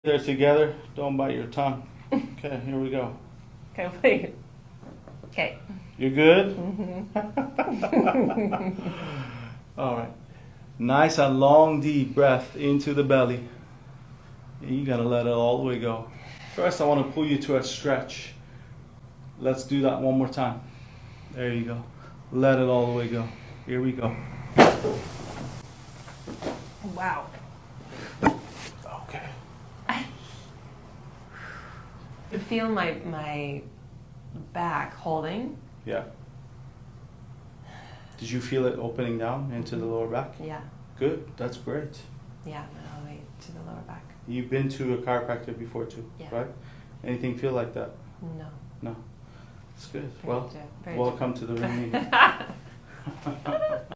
They're together. Don't bite your tongue. Okay, here we go. Okay, wait. Okay. You good? Mm-hmm. All right. Nice and long, deep breath into the belly. You gotta let it all the way go. First, I want to pull you to a stretch. Let's do that one more time. There you go. Let it all the way go. Here we go. Wow. Okay. I feel my back holding. Yeah. Did you feel it opening down into the lower back? Yeah. Good. That's great. Yeah, all the way to the lower back. You've been to a chiropractor before too, Yeah. right? Anything feel like that? No. No. It's good. Very Well, good. Very welcome to the ring. good.